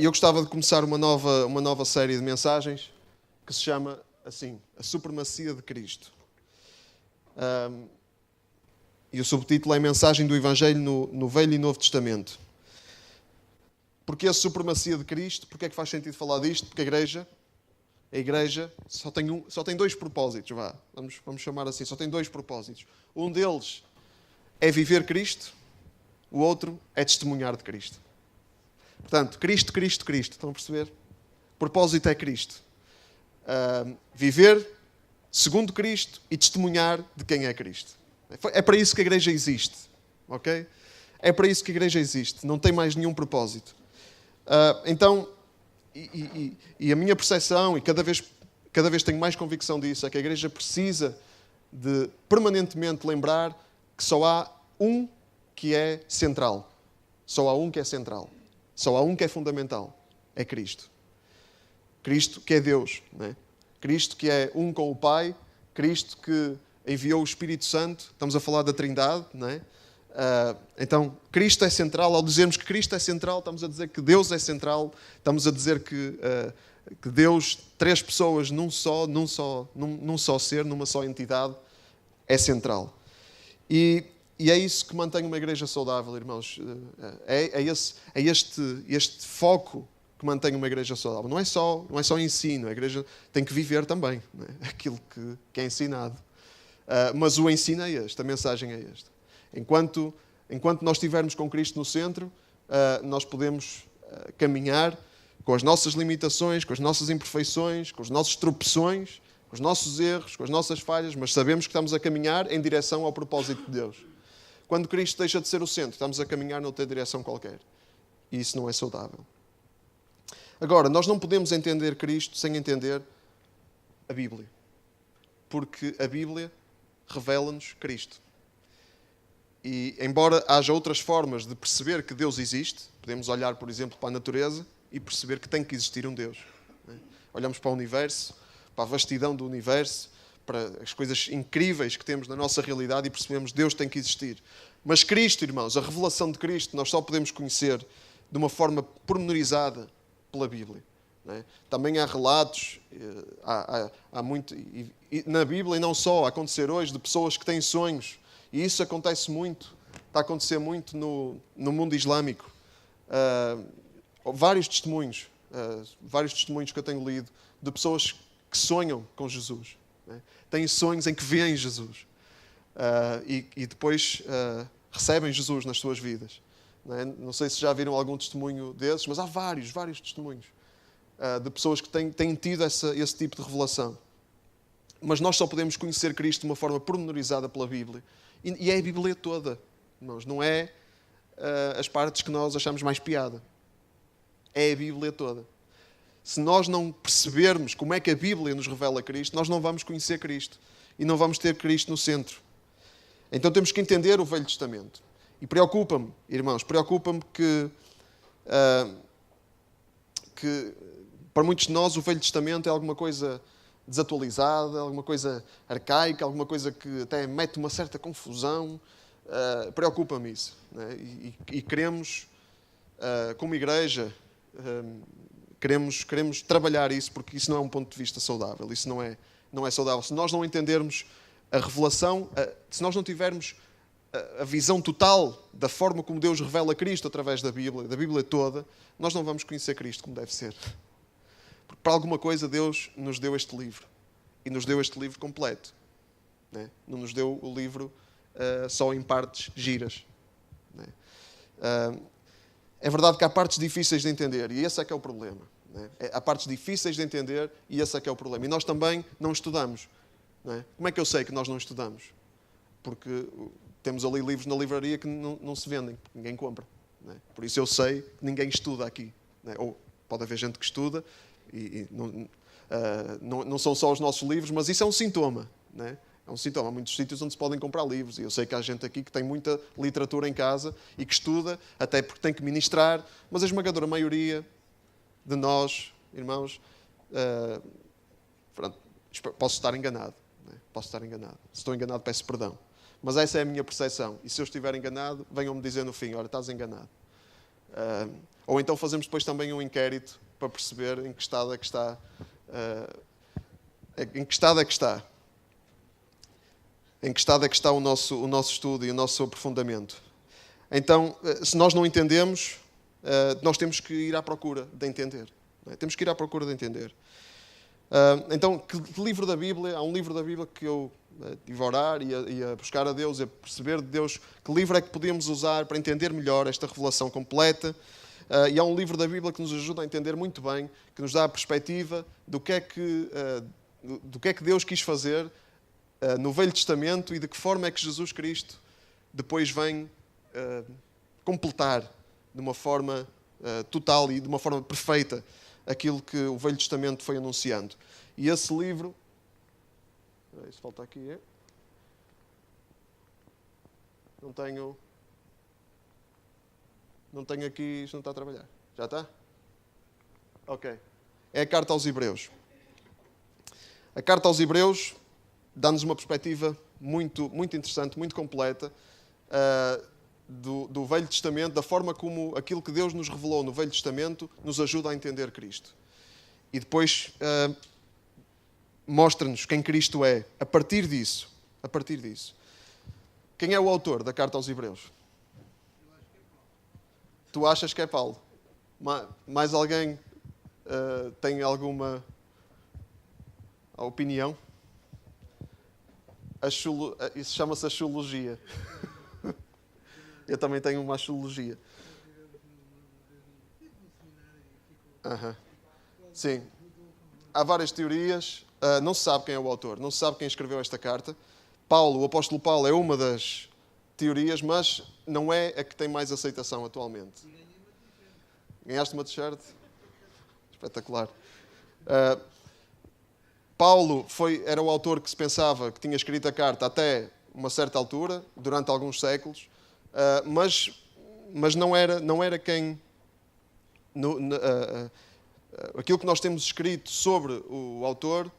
Eu gostava de começar uma nova série de mensagens que se chama assim, A Supremacia de Cristo. E o subtítulo é Mensagem do Evangelho no Velho e Novo Testamento. Porquê a supremacia de Cristo? Porquê é que faz sentido falar disto? Porque a igreja só tem dois propósitos, vamos chamar assim, só tem dois propósitos. Um deles é viver Cristo, o outro é testemunhar de Cristo. Portanto, Cristo, Cristo, Cristo. Estão a perceber? O propósito é Cristo. Viver segundo Cristo e testemunhar de quem é Cristo. É para isso que a igreja existe. Ok? É para isso que a igreja existe. Não tem mais nenhum propósito. Então, e a minha percepção, e cada vez tenho mais convicção disso, é que a igreja precisa de permanentemente lembrar que só há um que é central. Só há um que é central. Só há um que é fundamental. É Cristo. Cristo que é Deus. Não é? Cristo que é um com o Pai. Cristo que enviou o Espírito Santo. Estamos a falar da Trindade. Não é? Então, Cristo é central. Ao dizermos que Cristo é central, estamos a dizer que Deus é central. Estamos a dizer que Deus, três pessoas num só ser, numa só entidade, é central. E é isso que mantém uma igreja saudável, irmãos. É este foco que mantém uma igreja saudável. Não é só ensino. A igreja tem que viver também, não é? Aquilo que é ensinado. Mas o ensino é este, a mensagem é esta. Enquanto nós estivermos com Cristo no centro, nós podemos caminhar com as nossas limitações, com as nossas imperfeições, com os nossos tropeções, com os nossos erros, com as nossas falhas, mas sabemos que estamos a caminhar em direção ao propósito de Deus. Quando Cristo deixa de ser o centro, estamos a caminhar noutra direção qualquer. E isso não é saudável. Agora, nós não podemos entender Cristo sem entender a Bíblia. Porque a Bíblia revela-nos Cristo. E, embora haja outras formas de perceber que Deus existe, podemos olhar, por exemplo, para a natureza e perceber que tem que existir um Deus. Olhamos para o universo, para a vastidão do universo, para as coisas incríveis que temos na nossa realidade e percebemos que Deus tem que existir. Mas Cristo, irmãos, a revelação de Cristo, nós só podemos conhecer de uma forma pormenorizada pela Bíblia. Não é? Também há relatos, há muito, e na Bíblia e não só, a acontecer hoje, de pessoas que têm sonhos. E isso acontece muito, está a acontecer muito no mundo islâmico. Vários testemunhos que eu tenho lido de pessoas que sonham com Jesus. Né? Têm sonhos em que veem Jesus. E depois recebem Jesus nas suas vidas. Não sei se já viram algum testemunho desses, mas há vários testemunhos de pessoas que têm tido esse tipo de revelação. Mas nós só podemos conhecer Cristo de uma forma pormenorizada pela Bíblia. E é a Bíblia toda. Não é as partes que nós achamos mais piada. É a Bíblia toda. Se nós não percebermos como é que a Bíblia nos revela Cristo, nós não vamos conhecer Cristo. E não vamos ter Cristo no centro. Então temos que entender o Velho Testamento. E preocupa-me, irmãos, que para muitos de nós o Velho Testamento é alguma coisa desatualizada, alguma coisa arcaica, alguma coisa que até mete uma certa confusão. Preocupa-me isso. Né? E queremos, como igreja, queremos trabalhar isso, porque isso não é um ponto de vista saudável. Isso não é saudável. Se nós não entendermos a revelação, se nós não tivermos a visão total da forma como Deus revela Cristo através da Bíblia toda, nós não vamos conhecer Cristo como deve ser. Porque para alguma coisa Deus nos deu este livro. E nos deu este livro completo. Né? Não nos deu o livro só em partes giras. Né? É verdade que há partes difíceis de entender. E esse é que é o problema. Né? Há partes difíceis de entender e esse é que é o problema. E nós também não estudamos. Não é? Como é que eu sei que nós não estudamos? Porque temos ali livros na livraria que não se vendem. Ninguém compra. Não é? Por isso eu sei que ninguém estuda aqui. Não é? Ou pode haver gente que estuda e não são só os nossos livros, mas isso é um sintoma. Não é? É um sintoma. Há muitos sítios onde se podem comprar livros. E eu sei que há gente aqui que tem muita literatura em casa e que estuda, até porque tem que ministrar. Mas a esmagadora maioria de nós, irmãos, posso estar enganado. Né? Posso estar enganado. Se estou enganado, peço perdão. Mas essa é a minha percepção. E se eu estiver enganado, venham-me dizer no fim, olha, estás enganado. Ou então fazemos depois também um inquérito para perceber em que estado é que está. Em que estado é que está. Em que estado é que está o nosso estudo e o nosso aprofundamento. Então, se nós não entendemos, nós temos que ir à procura de entender. Não é? Temos que ir à procura de entender. Então, que livro da Bíblia? Há um livro da Bíblia que eu estive a orar e a buscar a Deus, e a perceber de Deus que livro é que podemos usar para entender melhor esta revelação completa. E há um livro da Bíblia que nos ajuda a entender muito bem, que nos dá a perspectiva do que é que Deus quis fazer no Velho Testamento e de que forma é que Jesus Cristo depois vem completar de uma forma total e de uma forma perfeita aquilo que o Velho Testamento foi anunciando. E esse livro... Isso falta aqui, Não tenho aqui... Isto não está a trabalhar. Já está? Ok. É a Carta aos Hebreus. A Carta aos Hebreus dá-nos uma perspectiva muito, muito interessante, muito completa do Velho Testamento, da forma como aquilo que Deus nos revelou no Velho Testamento nos ajuda a entender Cristo. E depois mostra-nos quem Cristo é, a partir disso. Quem é o autor da Carta aos Hebreus? Tu achas que é Paulo? Mais alguém tem alguma opinião? Isso chama-se axiologia. Eu também tenho uma axiologia. Sim. Há várias teorias. Não se sabe quem é o autor. Não se sabe quem escreveu esta carta. Paulo, o apóstolo Paulo, é uma das teorias, mas não é a que tem mais aceitação atualmente. Ganhaste uma t-shirt? Espetacular. Paulo era o autor que se pensava que tinha escrito a carta até uma certa altura, durante alguns séculos, mas não era quem... aquilo que nós temos escrito sobre o autor,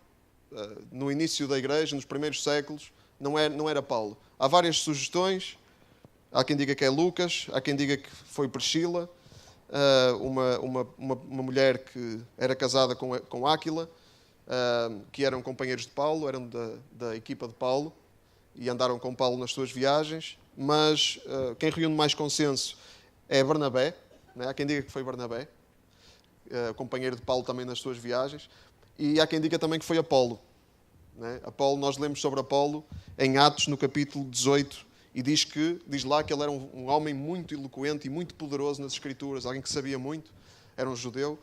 no início da Igreja, nos primeiros séculos, não era Paulo. Há várias sugestões. Há quem diga que é Lucas, há quem diga que foi Priscila, uma mulher que era casada com Áquila, que eram companheiros de Paulo, eram da equipa de Paulo e andaram com Paulo nas suas viagens, mas quem reúne mais consenso é Barnabé, né? Há quem diga que foi Barnabé, companheiro de Paulo também nas suas viagens, e há quem diga também que foi Apolo. Né? Nós lemos sobre Apolo em Atos, no capítulo 18, e diz lá que ele era um homem muito eloquente e muito poderoso nas Escrituras, alguém que sabia muito, era um judeu.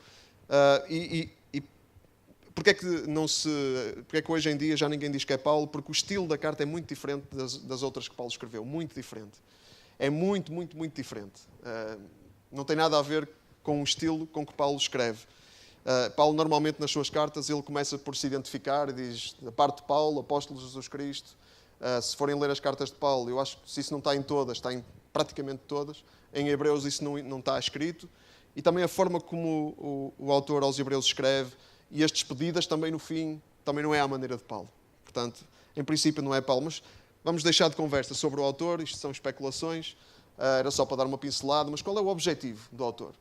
Porquê é que hoje em dia já ninguém diz que é Paulo? Porque o estilo da carta é muito diferente das outras que Paulo escreveu. Muito diferente. É muito, muito, muito diferente. Não tem nada a ver com o estilo com que Paulo escreve. Paulo, normalmente, nas suas cartas, ele começa por se identificar e diz, da parte de Paulo, apóstolo de Jesus Cristo. Se forem ler as cartas de Paulo, eu acho que se isso não está em todas, está em praticamente todas. Em Hebreus isso não está escrito. E também a forma como o autor aos Hebreus escreve, e as despedidas também no fim, também não é à maneira de Paulo. Portanto, em princípio não é Paulo, mas vamos deixar de conversa sobre o autor, isto são especulações, era só para dar uma pincelada, mas qual é o objetivo do autor?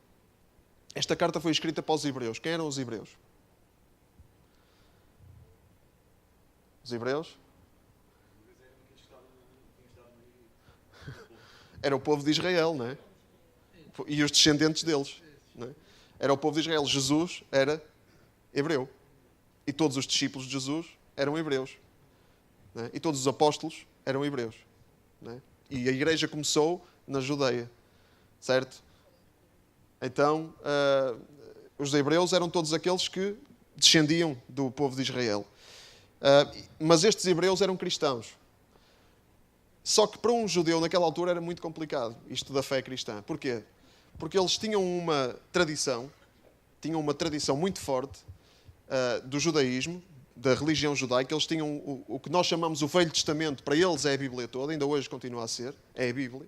Esta carta foi escrita para os hebreus. Quem eram os hebreus? Os hebreus? Era o povo de Israel, não é? E os descendentes deles. Não é? Era o povo de Israel. Jesus era hebreu. E todos os discípulos de Jesus eram hebreus. Não é? E todos os apóstolos eram hebreus. Não é? E a igreja começou na Judeia. Certo? Então, os hebreus eram todos aqueles que descendiam do povo de Israel. Mas estes hebreus eram cristãos. Só que para um judeu naquela altura era muito complicado isto da fé cristã. Porquê? Porque eles tinham uma tradição muito forte do judaísmo, da religião judaica. Eles tinham o que nós chamamos o Velho Testamento, para eles é a Bíblia toda, ainda hoje continua a ser, é a Bíblia.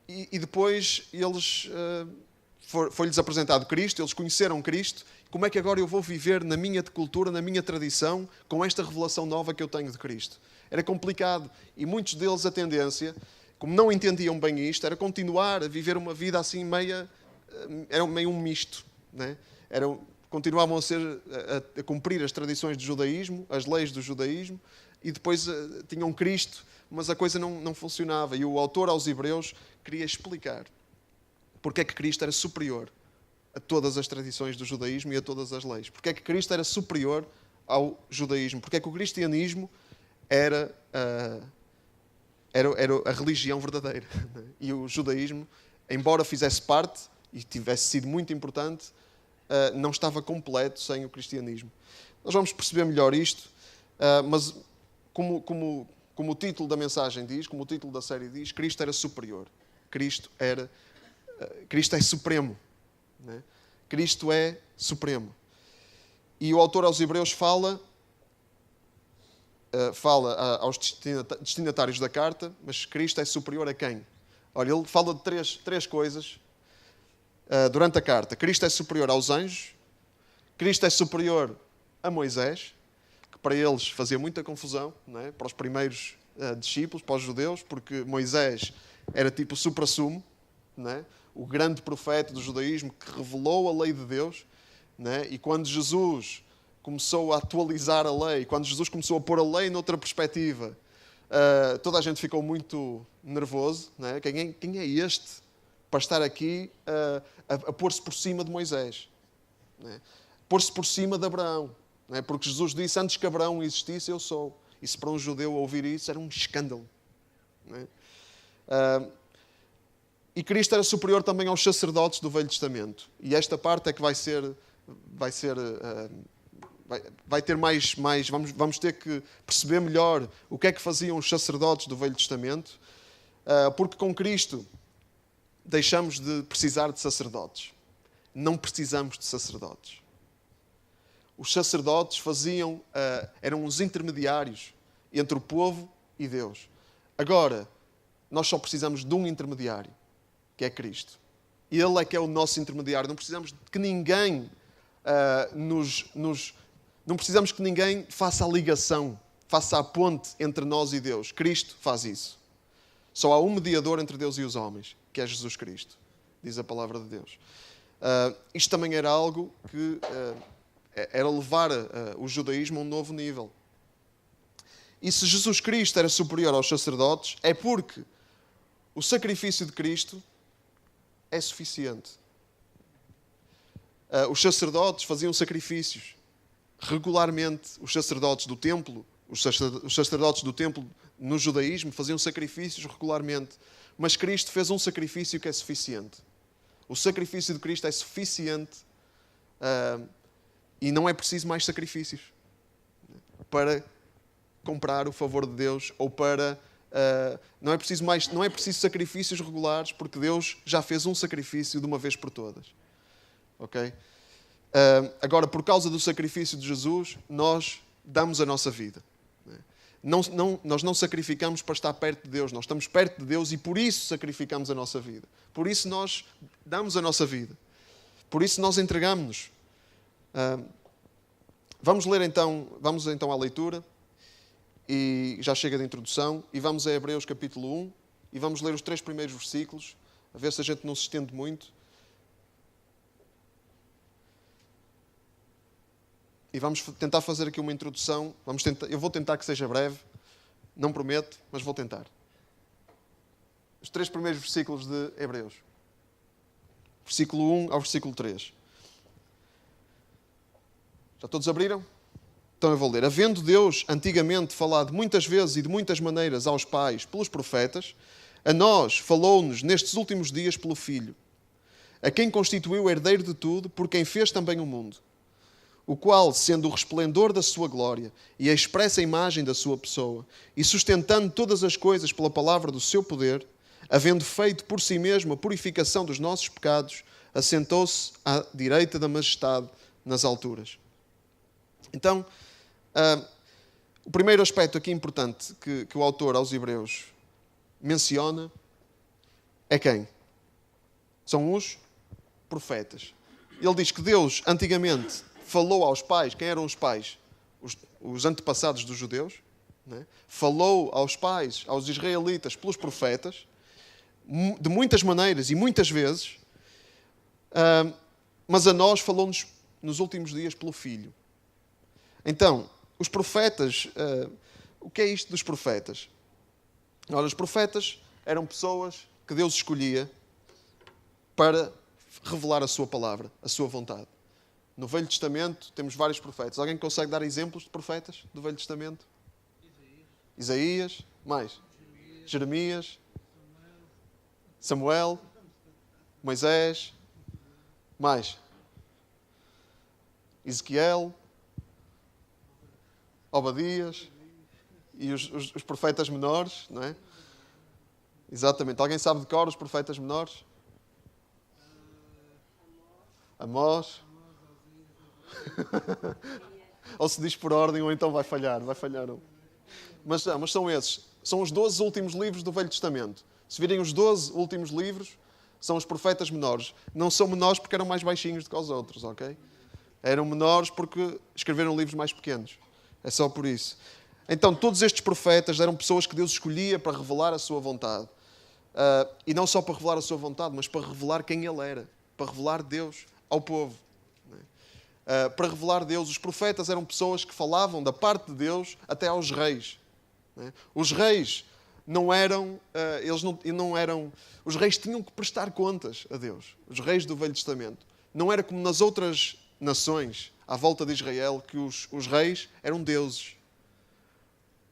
E depois foi-lhes apresentado Cristo, eles conheceram Cristo. Como é que agora eu vou viver na minha cultura, na minha tradição, com esta revelação nova que eu tenho de Cristo? Era complicado. E muitos deles, a tendência, como não entendiam bem isto, era continuar a viver uma vida assim era meio um misto, né? Continuavam a cumprir as tradições do judaísmo, as leis do judaísmo, e depois tinham Cristo, mas a coisa não funcionava. E o autor aos Hebreus queria explicar porque é que Cristo era superior a todas as tradições do judaísmo e a todas as leis. Porque é que Cristo era superior ao judaísmo. Porque é que o cristianismo era a religião verdadeira. E o judaísmo, embora fizesse parte e tivesse sido muito importante, não estava completo sem o cristianismo. Nós vamos perceber melhor isto, mas como o título da mensagem diz, como o título da série diz, Cristo era superior. Cristo é supremo. Né? Cristo é supremo. E o autor aos Hebreus fala aos destinatários da carta, mas Cristo é superior a quem? Olha, ele fala de três coisas durante a carta. Cristo é superior aos anjos, Cristo é superior a Moisés, que para eles fazia muita confusão, não é? Para os primeiros discípulos, para os judeus, porque Moisés era tipo o supra-sumo, não é? O grande profeta do judaísmo que revelou a lei de Deus, não é? E quando Jesus começou a atualizar a lei, quando Jesus começou a pôr a lei noutra perspectiva, toda a gente ficou muito nervoso, não é? Quem é este para estar aqui a pôr-se por cima de Moisés? Não é? Pôr-se por cima de Abraão. Não é? Porque Jesus disse, antes que Abraão existisse, eu sou. E se para um judeu ouvir isso, era um escândalo. Não é? E Cristo era superior também aos sacerdotes do Velho Testamento. E esta parte é que vai ter mais vamos ter que perceber melhor o que é que faziam os sacerdotes do Velho Testamento, porque com Cristo deixamos de precisar de sacerdotes. Não precisamos de sacerdotes. Os sacerdotes eram os intermediários entre o povo e Deus. Agora, nós só precisamos de um intermediário, que é Cristo. Ele é que é o nosso intermediário. Não precisamos que ninguém não precisamos que ninguém faça a ligação, faça a ponte entre nós e Deus. Cristo faz isso. Só há um mediador entre Deus e os homens, que é Jesus Cristo, diz a palavra de Deus. Isto também era algo que era levar o judaísmo a um novo nível. E se Jesus Cristo era superior aos sacerdotes, é porque o sacrifício de Cristo é suficiente. Os sacerdotes faziam sacrifícios regularmente. Os sacerdotes do templo no judaísmo faziam sacrifícios regularmente. Mas Cristo fez um sacrifício que é suficiente. O sacrifício de Cristo é suficiente e não é preciso mais sacrifícios para comprar o favor de Deus ou para... não é preciso sacrifícios regulares, porque Deus já fez um sacrifício de uma vez por todas. Ok? Agora, por causa do sacrifício de Jesus, nós damos a nossa vida. Nós não sacrificamos para estar perto de Deus. Nós estamos perto de Deus e por isso sacrificamos a nossa vida. Por isso nós damos a nossa vida. Por isso nós entregamos-nos. Vamos então à leitura. E já chega de introdução. E vamos a Hebreus capítulo 1. E vamos ler os 3 primeiros versículos. A ver se a gente não se estende muito. E vamos tentar fazer aqui uma introdução. Eu vou tentar que seja breve. Não prometo, mas vou tentar. Os 3 primeiros versículos de Hebreus. Versículo 1 ao versículo 3. Já todos abriram? Então eu vou ler. Havendo Deus antigamente falado muitas vezes e de muitas maneiras aos pais pelos profetas, a nós falou-nos nestes últimos dias pelo Filho, a quem constituiu herdeiro de tudo, por quem fez também o mundo, o qual, sendo o resplendor da sua glória e a expressa imagem da sua pessoa, e sustentando todas as coisas pela palavra do seu poder, havendo feito por si mesmo a purificação dos nossos pecados, assentou-se à direita da majestade nas alturas. Então, o primeiro aspecto aqui importante que o autor aos Hebreus menciona é quem? São os profetas. Ele diz que Deus antigamente falou aos pais. Quem eram os pais? Os antepassados dos judeus. Né? Falou aos pais, aos israelitas, pelos profetas. de muitas maneiras e muitas vezes, mas a nós falou-nos nos últimos dias pelo Filho. Então, os profetas, o que é isto dos profetas? Ora, os profetas eram pessoas que Deus escolhia para revelar a sua palavra, a sua vontade. No Velho Testamento temos vários profetas. Alguém consegue dar exemplos de profetas do Velho Testamento? Isaías. Mais? Jeremias. Samuel. Moisés. Mais? Ezequiel. Obadias. E os profetas menores, não é? Exatamente. Alguém sabe de cor os profetas menores? Amós. Ou se diz por ordem, ou então vai falhar um. Mas são esses. São os 12 últimos livros do Velho Testamento. Se virem os 12 últimos livros, são os profetas menores. Não são menores porque eram mais baixinhos do que os outros, ok? Eram menores porque escreveram livros mais pequenos. É só por isso. Então, todos estes profetas eram pessoas que Deus escolhia para revelar a sua vontade. E não só para revelar a sua vontade, mas para revelar quem Ele era. Para revelar Deus ao povo. Para revelar Deus. Os profetas eram pessoas que falavam da parte de Deus até aos reis. Os reis não eram... Os reis tinham que prestar contas a Deus. Os reis do Velho Testamento. Não era como nas outras nações à volta de Israel, que os reis eram deuses.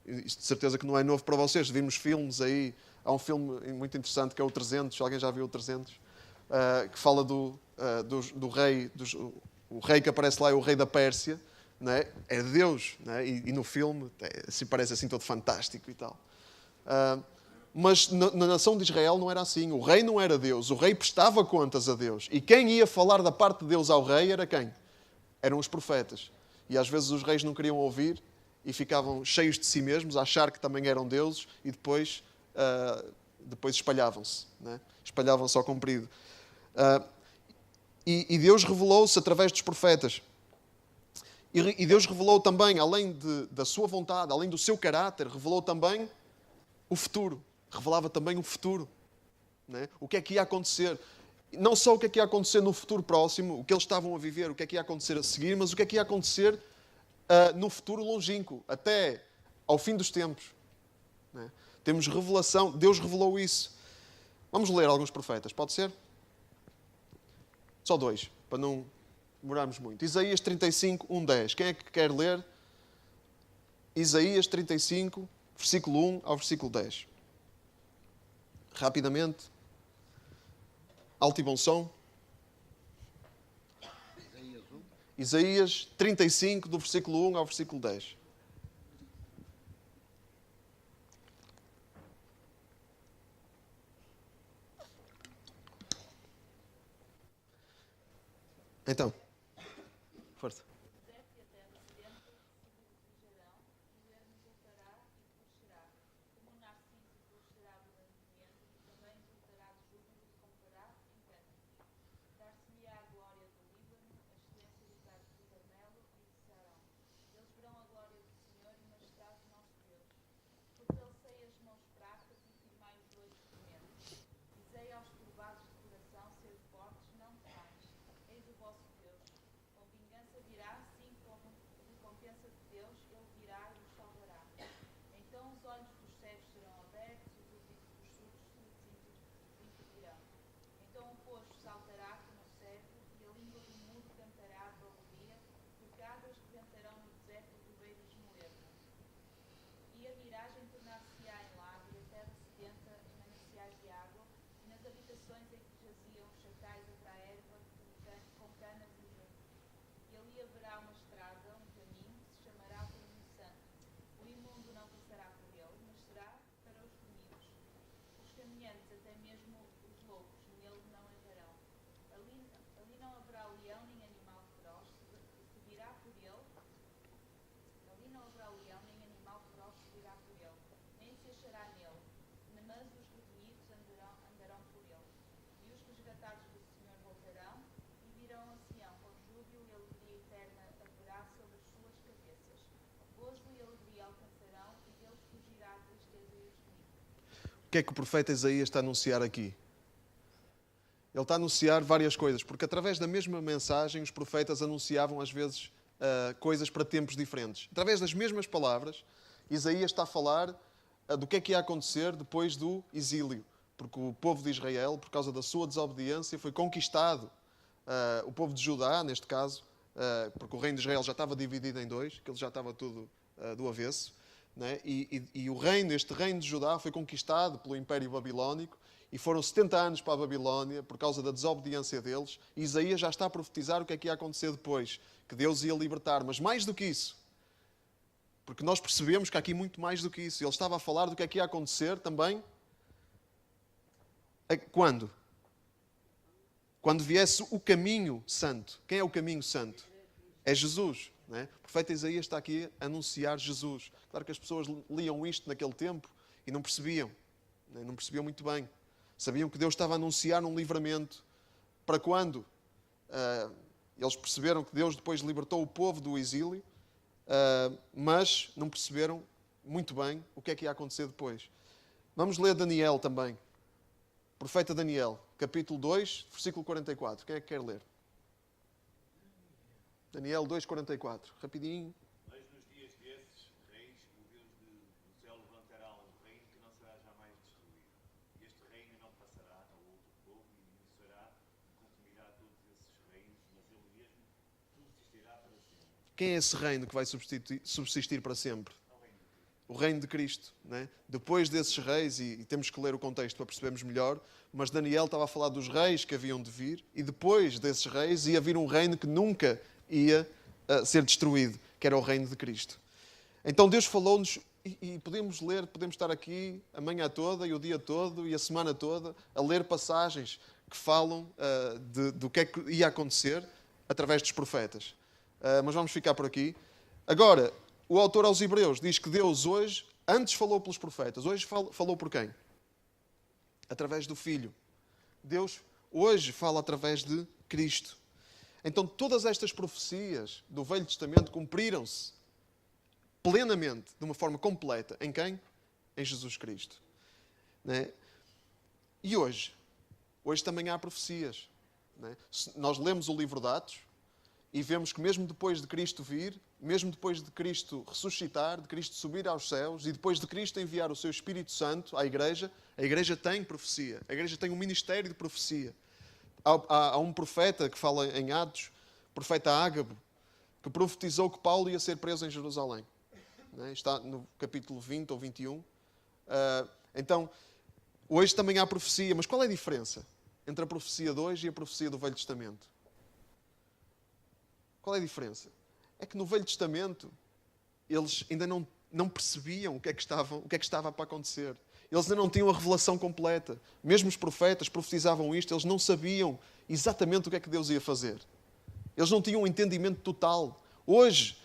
Isto de certeza que não é novo para vocês. Vimos filmes aí. Há um filme muito interessante que é o 300. Alguém já viu o 300? Que fala do rei... O rei que aparece lá é o rei da Pérsia. Não é? É Deus. Não é? E no filme assim, parece assim todo fantástico e tal. Mas na nação de Israel não era assim. O rei não era Deus. O rei prestava contas a Deus. E quem ia falar da parte de Deus ao rei era quem? Eram os profetas. E às vezes os reis não queriam ouvir e ficavam cheios de si mesmos, a achar que também eram deuses, e depois espalhavam-se. Né? Espalhavam-se ao comprido. E Deus revelou-se através dos profetas. E Deus revelou também, além da sua vontade, além do seu caráter, revelou também o futuro. Revelava também o futuro. Né? O que é que ia acontecer. Não só o que é que ia acontecer no futuro próximo, o que eles estavam a viver, o que é que ia acontecer a seguir, mas o que é que ia acontecer no futuro longínquo, até ao fim dos tempos. Né? Temos revelação, Deus revelou isso. Vamos ler alguns profetas, pode ser? Só 2, para não demorarmos muito. Isaías 35, 1-10. Quem é que quer ler? Isaías 35, versículo 1 ao versículo 10. Rapidamente. Alto e bom som. Isaías 35, do versículo 1 ao versículo 10. Então, força. que é que o profeta Isaías está a anunciar aqui? Ele está a anunciar várias coisas, porque através da mesma mensagem os profetas anunciavam às vezes coisas para tempos diferentes. Através das mesmas palavras, Isaías está a falar do que é que ia acontecer depois do exílio. Porque o povo de Israel, por causa da sua desobediência, foi conquistado. O povo de Judá, neste caso, porque o reino de Israel já estava dividido em dois, que ele já estava tudo do avesso, né? E este reino de Judá foi conquistado pelo Império Babilónico e foram 70 anos para a Babilónia por causa da desobediência deles. E Isaías já está a profetizar o que é que ia acontecer depois, que Deus ia libertar. Mas mais do que isso, porque nós percebemos que há aqui muito mais do que isso. Ele estava a falar do que é que ia acontecer também. Quando? Quando viesse o caminho santo. Quem é o caminho santo? É Jesus. Não é? O profeta Isaías está aqui a anunciar Jesus. Claro que as pessoas liam isto naquele tempo e não percebiam. Não percebiam muito bem. Sabiam que Deus estava a anunciar um livramento. Para quando? Eles perceberam que Deus depois libertou o povo do exílio, mas não perceberam muito bem o que é que ia acontecer depois. Vamos ler Daniel também. Profeta Daniel, capítulo 2, versículo 44. Quem é que quer ler? Daniel 2, 44. Rapidinho. Mas nos dias desses, reis, o Deus do céu levantará um reino que não será jamais destruído. E este reino não passará a outro povo e iniciará e consumirá todos esses reinos, mas ele mesmo subsistirá para sempre. Quem é esse reino que vai subsistir para sempre? O reino de Cristo. Né? Depois desses reis, e temos que ler o contexto para percebermos melhor, mas Daniel estava a falar dos reis que haviam de vir, e depois desses reis ia vir um reino que nunca ia ser destruído, que era o reino de Cristo. Então Deus falou-nos, e podemos ler, podemos estar aqui a manhã toda, e o dia todo, e a semana toda, a ler passagens que falam do que é que ia acontecer através dos profetas. Mas vamos ficar por aqui. Agora, o autor aos Hebreus diz que Deus hoje, antes falou pelos profetas, hoje falou por quem? Através do Filho. Deus hoje fala através de Cristo. Então todas estas profecias do Velho Testamento cumpriram-se plenamente, de uma forma completa. Em quem? Em Jesus Cristo. Né? E hoje? Hoje também há profecias. Né? Nós lemos o livro de Atos e vemos que mesmo depois de Cristo vir, mesmo depois de Cristo ressuscitar, de Cristo subir aos céus e depois de Cristo enviar o seu Espírito Santo à Igreja, a Igreja tem profecia. A Igreja tem um ministério de profecia. Há um profeta que fala em Atos, o profeta Ágabo, que profetizou que Paulo ia ser preso em Jerusalém. Está no capítulo 20 ou 21. Então, hoje também há profecia. Mas qual é a diferença entre a profecia de hoje e a profecia do Velho Testamento? Qual é a diferença? É que no Velho Testamento eles ainda não percebiam o que é que estava para acontecer. Eles ainda não tinham a revelação completa. Mesmo os profetas profetizavam isto, eles não sabiam exatamente o que é que Deus ia fazer. Eles não tinham um entendimento total. Hoje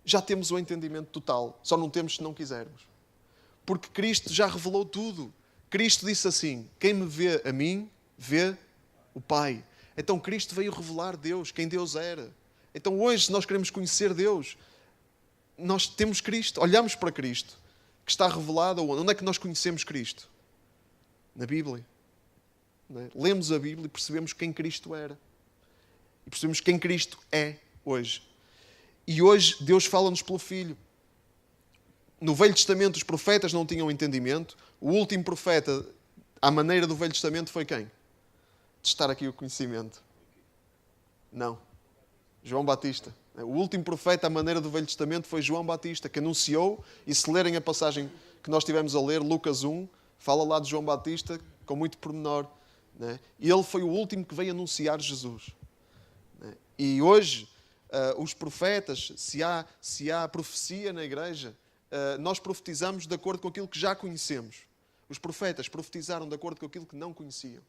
já temos o entendimento total, só não temos se não quisermos. Porque Cristo já revelou tudo. Cristo disse assim: quem me vê a mim, vê o Pai. Então Cristo veio revelar Deus, quem Deus era. Então hoje, se nós queremos conhecer Deus, nós temos Cristo, olhamos para Cristo, que está revelado onde? Onde é que nós conhecemos Cristo? Na Bíblia. Não é? Lemos a Bíblia e percebemos quem Cristo era. E percebemos quem Cristo é hoje. E hoje Deus fala-nos pelo Filho. No Velho Testamento os profetas não tinham entendimento. O último profeta, à maneira do Velho Testamento, foi quem? Testar aqui o conhecimento. Não. João Batista. O último profeta à maneira do Velho Testamento foi João Batista, que anunciou, e se lerem a passagem que nós tivemos a ler, Lucas 1, fala lá de João Batista com muito pormenor. Né? E ele foi o último que veio anunciar Jesus. Né? E hoje, os profetas, se há profecia na igreja, nós profetizamos de acordo com aquilo que já conhecemos. Os profetas profetizaram de acordo com aquilo que não conheciam.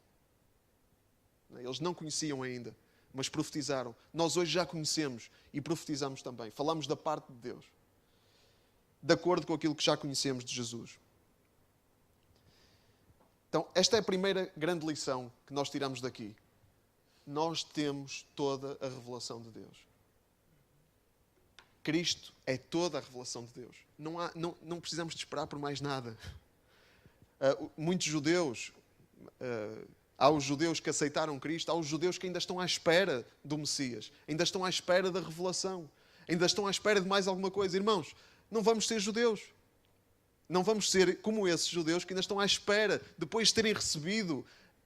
Eles não conheciam ainda, mas profetizaram. Nós hoje já conhecemos e profetizamos também. Falamos da parte de Deus, de acordo com aquilo que já conhecemos de Jesus. Então, esta é a primeira grande lição que nós tiramos daqui. Nós temos toda a revelação de Deus. Cristo é toda a revelação de Deus. Não precisamos de esperar por mais nada. Muitos judeus, há os judeus que aceitaram Cristo, há os judeus que ainda estão à espera do Messias, ainda estão à espera da revelação, ainda estão à espera de mais alguma coisa. Irmãos, não vamos ser judeus. Não vamos ser como esses judeus que ainda estão à espera, depois de terem recebido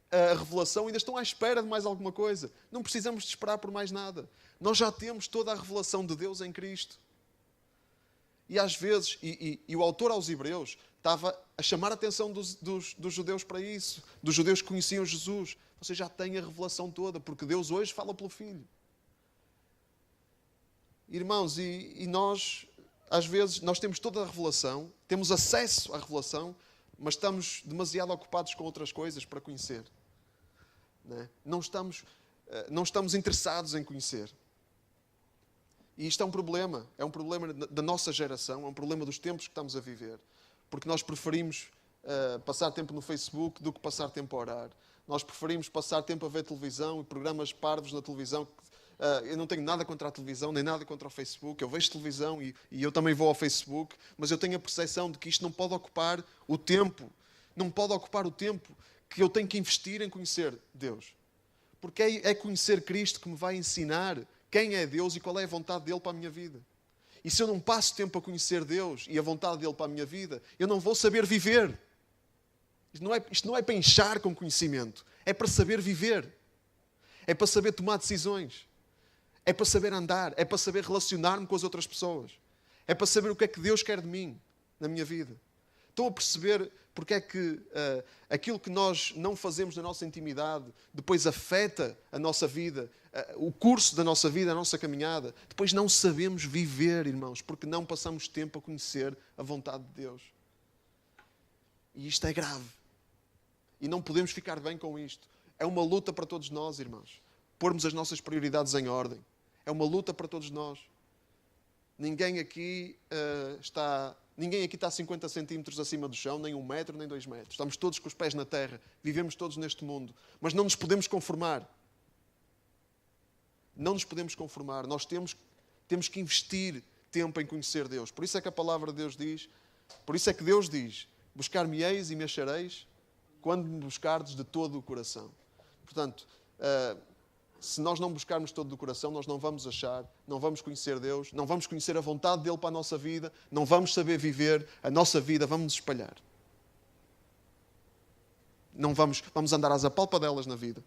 a revelação, ainda estão à espera de mais alguma coisa. Não precisamos de esperar por mais nada. Nós já temos toda a revelação de Deus em Cristo. E às vezes, e o autor aos Hebreus estava a chamar a atenção dos judeus para isso, dos judeus que conheciam Jesus. Você já tem a revelação toda, porque Deus hoje fala pelo Filho. Irmãos, e nós, às vezes, nós temos toda a revelação, temos acesso à revelação, mas estamos demasiado ocupados com outras coisas para conhecer. Não estamos interessados em conhecer. E isto é um problema da nossa geração, é um problema dos tempos que estamos a viver. Porque nós preferimos passar tempo no Facebook do que passar tempo a orar. Nós preferimos passar tempo a ver televisão e programas parvos na televisão. Eu não tenho nada contra a televisão, nem nada contra o Facebook. Eu vejo televisão e eu também vou ao Facebook, mas eu tenho a percepção de que isto não pode ocupar o tempo. Não pode ocupar o tempo que eu tenho que investir em conhecer Deus. Porque é conhecer Cristo que me vai ensinar quem é Deus e qual é a vontade dele para a minha vida. E se eu não passo tempo a conhecer Deus e a vontade dele para a minha vida, eu não vou saber viver. Isto não é para inchar com conhecimento. É para saber viver. É para saber tomar decisões. É para saber andar. É para saber relacionar-me com as outras pessoas. É para saber o que é que Deus quer de mim na minha vida. Estão a perceber porque é que aquilo que nós não fazemos na nossa intimidade depois afeta a nossa vida, o curso da nossa vida, a nossa caminhada? Depois não sabemos viver, irmãos, porque não passamos tempo a conhecer a vontade de Deus. E isto é grave. E não podemos ficar bem com isto. É uma luta para todos nós, irmãos. Pormos as nossas prioridades em ordem. É uma luta para todos nós. Ninguém aqui está 50 centímetros acima do chão, nem 1 metro, nem 2 metros. Estamos todos com os pés na terra. Vivemos todos neste mundo. Mas não nos podemos conformar. Não nos podemos conformar. Nós temos que investir tempo em conhecer Deus. Por isso é que a palavra de Deus diz, por isso é que Deus diz, buscar-me-eis e me achareis quando me buscardes de todo o coração. Portanto, se nós não buscarmos todo o coração, nós não vamos achar, não vamos conhecer Deus, não vamos conhecer a vontade dele para a nossa vida, não vamos saber viver a nossa vida, vamos nos espalhar. Não vamos andar às apalpadelas na vida.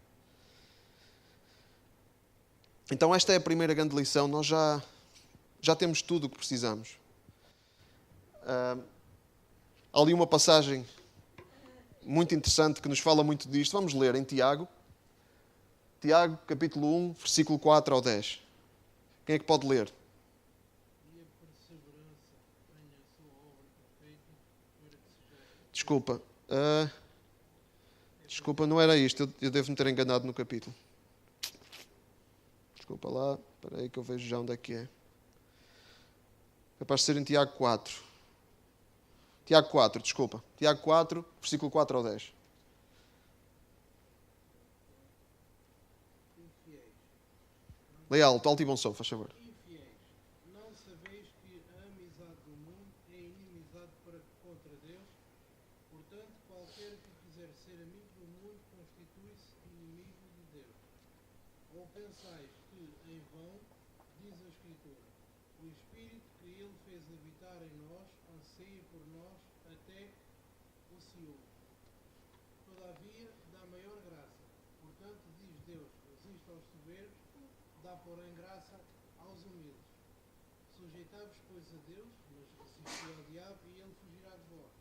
Então esta é a primeira grande lição. Nós já temos tudo o que precisamos. Há ali uma passagem muito interessante que nos fala muito disto. Vamos ler em Tiago. Tiago, capítulo 1, versículo 4 ao 10. Quem é que pode ler? Desculpa. Desculpa, não era isto. Eu devo me ter enganado no capítulo. Desculpa lá. Espera aí que eu vejo já onde é que é. Capaz de ser em Tiago 4. Tiago 4, desculpa. Tiago 4, versículo 4 ao 10. Leia alto e bom som, faz favor. Infiéis, não sabeis que a amizade do mundo é inimizade contra Deus? Portanto, qualquer que quiser ser amigo do mundo constitui-se inimigo de Deus. Ou pensais que, em vão, diz a Escritura, o Espírito que Ele fez habitar em nós anseia por nós até o ciúme. Todavia, dá maior graça. Portanto, diz Deus, resiste aos soberbos, dá, porém, graça aos humildes. Sujeitai-vos, pois, a Deus, mas resisti ao diabo, e ele fugirá de vós.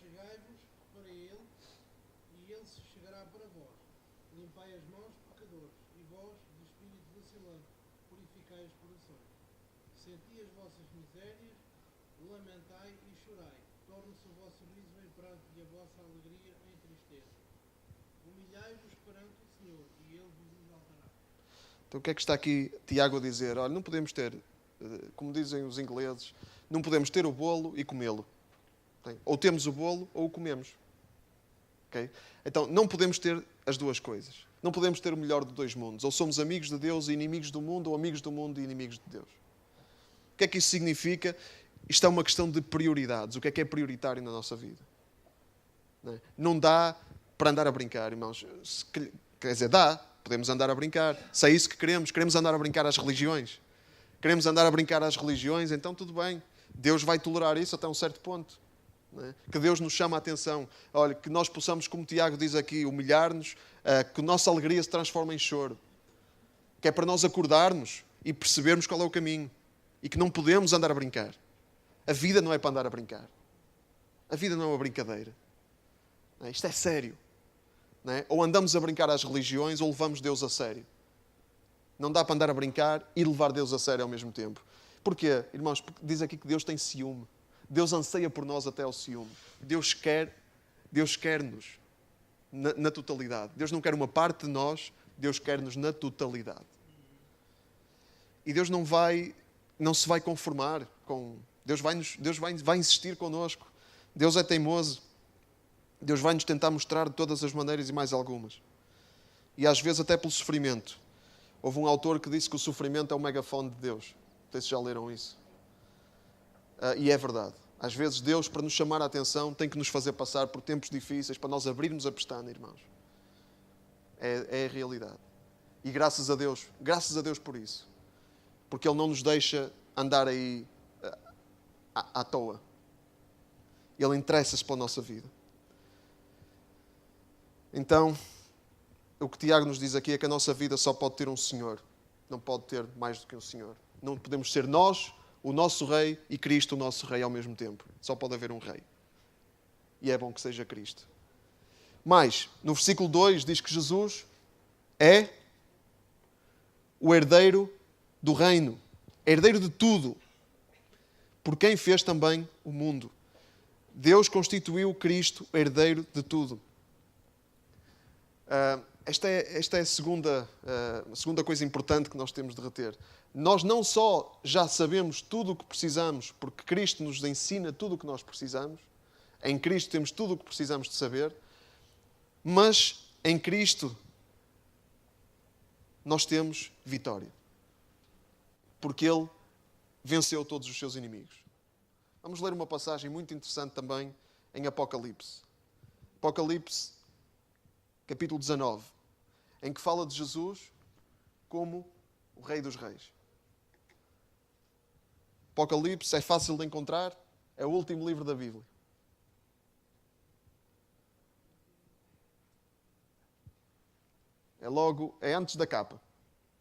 Chegai-vos para ele, e ele se chegará para vós. Limpai as mãos, pecadores, e vós, de espírito vacilante, purificai os corações. Senti as vossas misérias, lamentai e chorai. Torne-se o vosso riso em pranto e a vossa alegria em tristeza. Humilhai-vos perante o Senhor, e ele vos exaltará. Então o que é que está aqui Tiago a dizer? Olha, não podemos ter, como dizem os ingleses, não podemos ter o bolo e comê-lo. Ou temos o bolo ou o comemos. Okay? Então não podemos ter as duas coisas. Não podemos ter o melhor de dois mundos. Ou somos amigos de Deus e inimigos do mundo, ou amigos do mundo e inimigos de Deus. O que é que isso significa? Isto é uma questão de prioridades. O que é prioritário na nossa vida? Não é? Não dá para andar a brincar, irmãos. Quer dizer, dá. Podemos andar a brincar. Se é isso que queremos. Queremos andar a brincar às religiões. Queremos andar a brincar às religiões, então tudo bem. Deus vai tolerar isso até um certo ponto. Não é? Que Deus nos chama a atenção. Olha, que nós possamos, como Tiago diz aqui, humilhar-nos, que a nossa alegria se transforme em choro. Que é para nós acordarmos e percebermos qual é o caminho. E que não podemos andar a brincar. A vida não é para andar a brincar. A vida não é uma brincadeira. Não é? Isto é sério. Não é? Ou andamos a brincar às religiões ou levamos Deus a sério. Não dá para andar a brincar e levar Deus a sério ao mesmo tempo. Porquê? Irmãos, porque diz aqui que Deus tem ciúme. Deus anseia por nós até ao ciúme. Deus quer-nos na totalidade. Deus não quer uma parte de nós, Deus quer-nos na totalidade. E Deus não se vai conformar com... Deus vai insistir connosco. Deus é teimoso. Deus vai nos tentar mostrar de todas as maneiras e mais algumas. E às vezes até pelo sofrimento. Houve um autor que disse que o sofrimento é o megafone de Deus. Não sei se já leram isso. E é verdade. Às vezes Deus, para nos chamar a atenção, tem que nos fazer passar por tempos difíceis para nós abrirmos a pestana, irmãos. É a realidade. E graças a Deus por isso. Porque Ele não nos deixa andar aí à toa. Ele interessa-se pela nossa vida. Então, o que Tiago nos diz aqui é que a nossa vida só pode ter um Senhor. Não pode ter mais do que um Senhor. Não podemos ser nós, o nosso Rei, e Cristo, o nosso Rei, ao mesmo tempo. Só pode haver um Rei. E é bom que seja Cristo. Mas, no versículo 2, diz que Jesus é o herdeiro do reino. Herdeiro de tudo. Por quem fez também o mundo. Deus constituiu Cristo herdeiro de tudo. Esta é a segunda coisa importante que nós temos de reter. Nós não só já sabemos tudo o que precisamos, porque Cristo nos ensina tudo o que nós precisamos, em Cristo temos tudo o que precisamos de saber, mas em Cristo nós temos vitória. Porque Ele venceu todos os seus inimigos. Vamos ler uma passagem muito interessante também em Apocalipse. Apocalipse, capítulo 19, em que fala de Jesus como o Rei dos Reis. Apocalipse é fácil de encontrar, é o último livro da Bíblia. É antes da capa,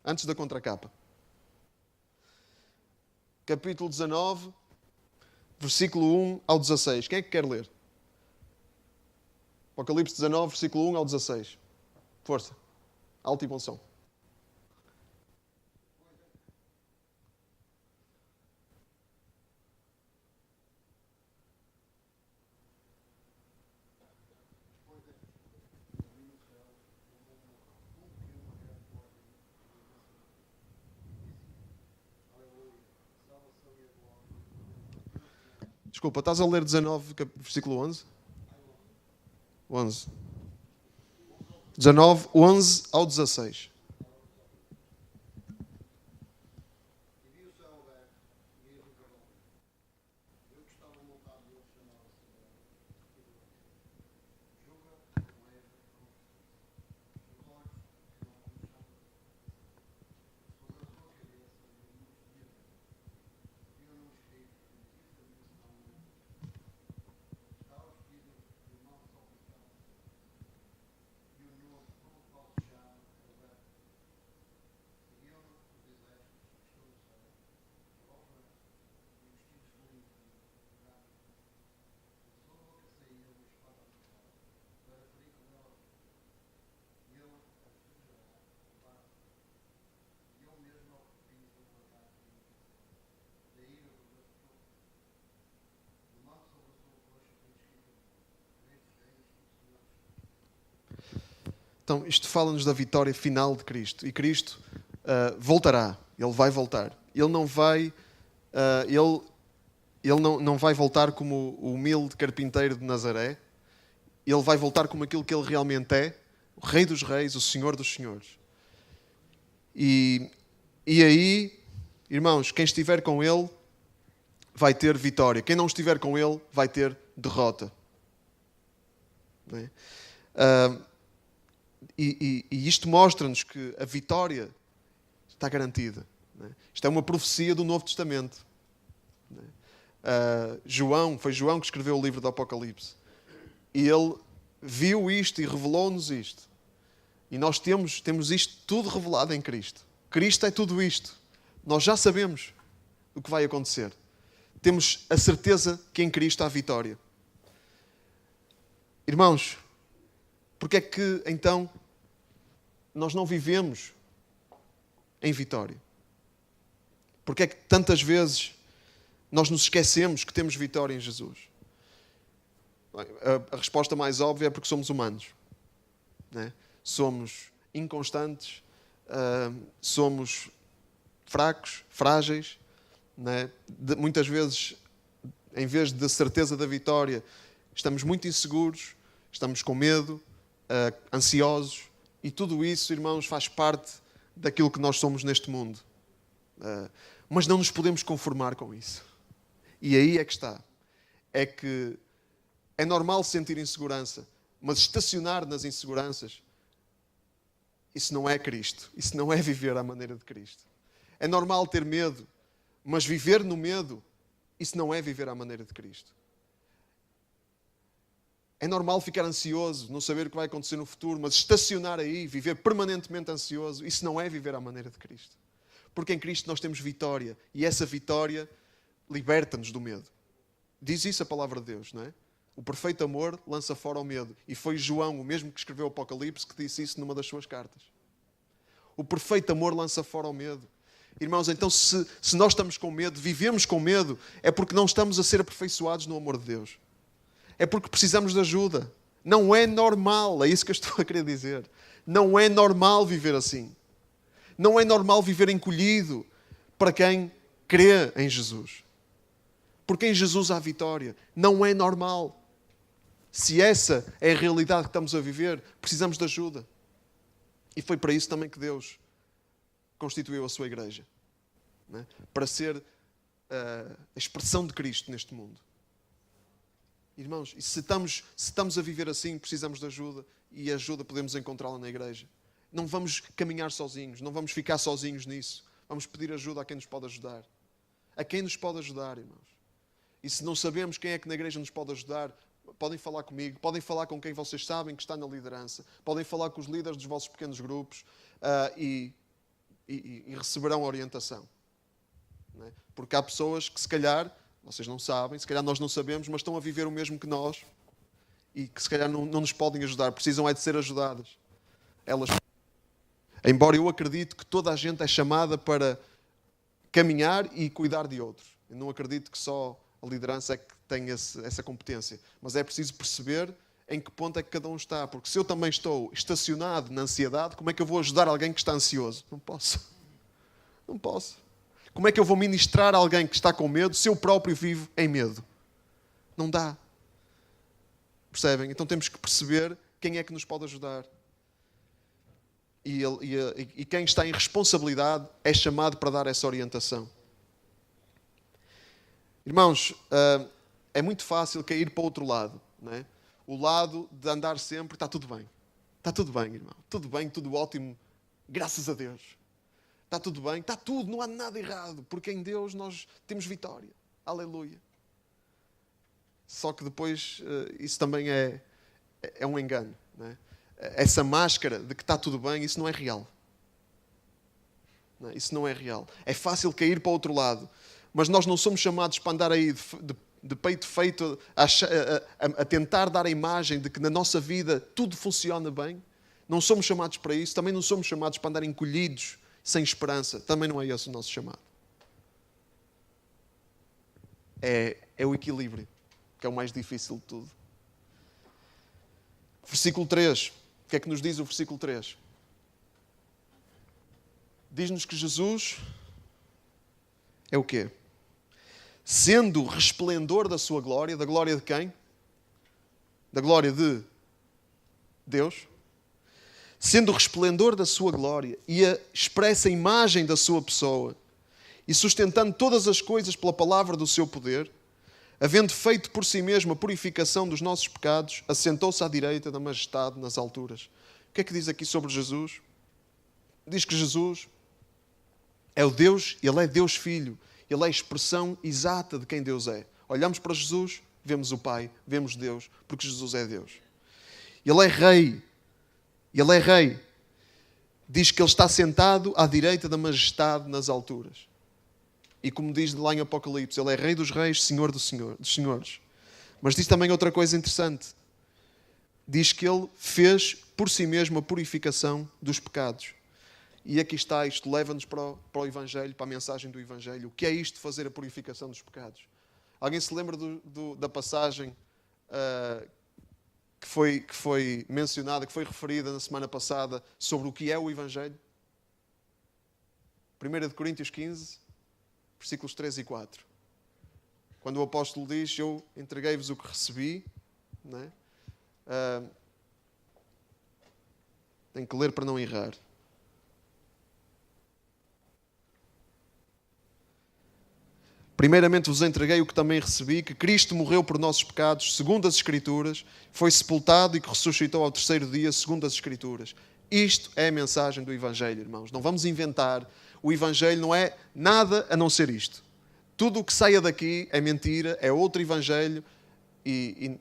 antes da contracapa. Capítulo 19, versículo 1 ao 16. Quem é que quer ler? Apocalipse 19, versículo 1 ao 16. Força. Alto e bom som. Desculpa, estás a ler 19, versículo 11? 11. 19, 11 ao 16. E vi o céu aberto, e eis um cavalo. Eu que estava montado nele chamava-se Juga, leve, os olhos que não começaram. Sobre a sua cabeça havia muitos dias. Viu num escrito que estava vestido de mão salpicada. E o nome pelo qual se chama Aberto. Seguiam-no os exércitos que estão no céu, roupas e vestidos de linho branco. Da sua boca saía uma espada afiada para ferir com ela. E ele a destruirá a parte. E ele mesmo ao pisa no ataque da ira do Deus todo. No manto sobre a sua coxa tem escrito: Reis dos reis e Senhor dos senhores. Então, isto fala-nos da vitória final de Cristo. E Cristo voltará. Ele vai voltar. Ele não vai... Ele não vai voltar como o humilde carpinteiro de Nazaré. Ele vai voltar como aquilo que Ele realmente é. O Rei dos Reis, o Senhor dos Senhores. E aí, irmãos, quem estiver com Ele vai ter vitória. Quem não estiver com Ele vai ter derrota. não é? E isto mostra-nos que a vitória está garantida. Não é? Isto é uma profecia do Novo Testamento. Não é? Foi João que escreveu o livro do Apocalipse. E ele viu isto e revelou-nos isto. E nós temos isto tudo revelado em Cristo. Cristo é tudo isto. Nós já sabemos o que vai acontecer. Temos a certeza que em Cristo há vitória. Irmãos, porque é que então nós não vivemos em vitória? Porque é que tantas vezes nós nos esquecemos que temos vitória em Jesus? A resposta mais óbvia é porque somos humanos. Não é? Somos inconstantes, somos fracos, frágeis. Não é? Muitas vezes, em vez da certeza da vitória, estamos muito inseguros, estamos com medo, ansiosos. E tudo isso, irmãos, faz parte daquilo que nós somos neste mundo. Mas não nos podemos conformar com isso. E aí é que está. É que é normal sentir insegurança, mas estacionar nas inseguranças, isso não é Cristo. Isso não é viver à maneira de Cristo. É normal ter medo, mas viver no medo, isso não é viver à maneira de Cristo. É normal ficar ansioso, não saber o que vai acontecer no futuro, mas estacionar aí, viver permanentemente ansioso, isso não é viver à maneira de Cristo. Porque em Cristo nós temos vitória, e essa vitória liberta-nos do medo. Diz isso a palavra de Deus, não é? O perfeito amor lança fora o medo. E foi João, o mesmo que escreveu o Apocalipse, que disse isso numa das suas cartas. O perfeito amor lança fora o medo. Irmãos, então se nós estamos com medo, vivemos com medo, é porque não estamos a ser aperfeiçoados no amor de Deus. É porque precisamos de ajuda. Não é normal, é isso que eu estou a querer dizer. Não é normal viver assim. Não é normal viver encolhido para quem crê em Jesus. Porque em Jesus há vitória. Não é normal. Se essa é a realidade que estamos a viver, precisamos de ajuda. E foi para isso também que Deus constituiu a sua igreja. Não é? Para ser a expressão de Cristo neste mundo. Irmãos, e se estamos a viver assim, precisamos de ajuda. E ajuda podemos encontrá-la na igreja. Não vamos caminhar sozinhos. Não vamos ficar sozinhos nisso. Vamos pedir ajuda a quem nos pode ajudar. A quem nos pode ajudar, irmãos. E se não sabemos quem é que na igreja nos pode ajudar, podem falar comigo, podem falar com quem vocês sabem que está na liderança, podem falar com os líderes dos vossos pequenos grupos e receberão orientação. Não é? Porque há pessoas que se calhar, vocês não sabem, se calhar nós não sabemos, mas estão a viver o mesmo que nós e que se calhar não nos podem ajudar, precisam é de ser ajudadas. Elas, embora eu acredito que toda a gente é chamada para caminhar e cuidar de outros. Eu não acredito que só a liderança é que tem essa competência. Mas é preciso perceber em que ponto é que cada um está. Porque se eu também estou estacionado na ansiedade, como é que eu vou ajudar alguém que está ansioso? Não posso. Não posso. Como é que eu vou ministrar alguém que está com medo se eu próprio vivo em medo? Não dá. Percebem? Então temos que perceber quem é que nos pode ajudar. E quem está em responsabilidade é chamado para dar essa orientação. Irmãos, é muito fácil cair para o outro lado. Não é? O lado de andar sempre, está tudo bem. Está tudo bem, irmão. Tudo bem, tudo ótimo. Graças a Deus. Está tudo bem, está tudo, não há nada errado. Porque em Deus nós temos vitória. Aleluia. Só que depois isso também é um engano. Não é? Essa máscara de que está tudo bem, isso não é real. Não, isso não é real. É fácil cair para o outro lado. Mas nós não somos chamados para andar aí de peito feito a tentar dar a imagem de que na nossa vida tudo funciona bem. Não somos chamados para isso. Também não somos chamados para andar encolhidos, sem esperança. Também não é esse o nosso chamado. É o equilíbrio, que é o mais difícil de tudo. Versículo 3. O que é que nos diz o versículo 3? Diz-nos que Jesus é o quê? Sendo resplendor da sua glória. Da glória de quem? Da glória de Deus. Sendo resplendor da sua glória e a expressa imagem da sua pessoa, e sustentando todas as coisas pela palavra do seu poder, havendo feito por si mesmo a purificação dos nossos pecados, assentou-se à direita da majestade nas alturas. O que é que diz aqui sobre Jesus? Diz que Jesus é o Deus, Ele é Deus Filho. Ele é a expressão exata de quem Deus é. Olhamos para Jesus, vemos o Pai, vemos Deus, porque Jesus é Deus. Ele é Rei. Ele é Rei. Diz que Ele está sentado à direita da majestade nas alturas. E como diz lá em Apocalipse, Ele é Rei dos Reis, Senhor dos Senhores. Mas diz também outra coisa interessante. Diz que Ele fez por si mesmo a purificação dos pecados. E aqui está, isto leva-nos para o Evangelho, para a mensagem do Evangelho. O que é isto de fazer a purificação dos pecados? Alguém se lembra da passagem que foi mencionada, que foi referida na semana passada, sobre o que é o Evangelho? 1 Coríntios 15, versículos 3 e 4. Quando o apóstolo diz, eu entreguei-vos o que recebi, não é? Tenho que ler para não errar. Primeiramente vos entreguei o que também recebi, que Cristo morreu por nossos pecados, segundo as Escrituras, foi sepultado e que ressuscitou ao terceiro dia, segundo as Escrituras. Isto é a mensagem do Evangelho, irmãos. Não vamos inventar. O Evangelho não é nada a não ser isto. Tudo o que saia daqui é mentira, é outro Evangelho e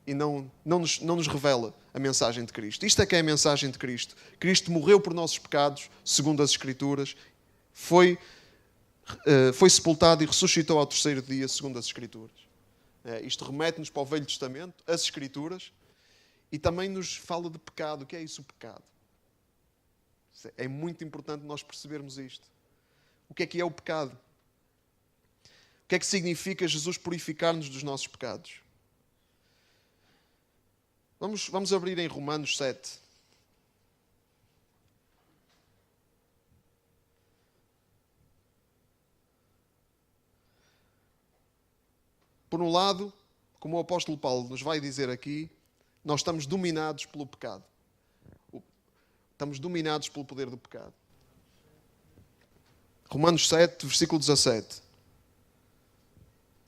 não nos revela a mensagem de Cristo. Isto é que é a mensagem de Cristo. Cristo morreu por nossos pecados, segundo as Escrituras, foi sepultado e ressuscitou ao terceiro dia, segundo as Escrituras. Isto remete-nos para o Velho Testamento, as Escrituras, e também nos fala de pecado. O que é isso, o pecado? É muito importante nós percebermos isto. O que é o pecado? O que é que significa Jesus purificar-nos dos nossos pecados? Vamos abrir em Romanos 7. Por um lado, como o apóstolo Paulo nos vai dizer aqui, nós estamos dominados pelo pecado. Estamos dominados pelo poder do pecado. Romanos 7, versículo 17.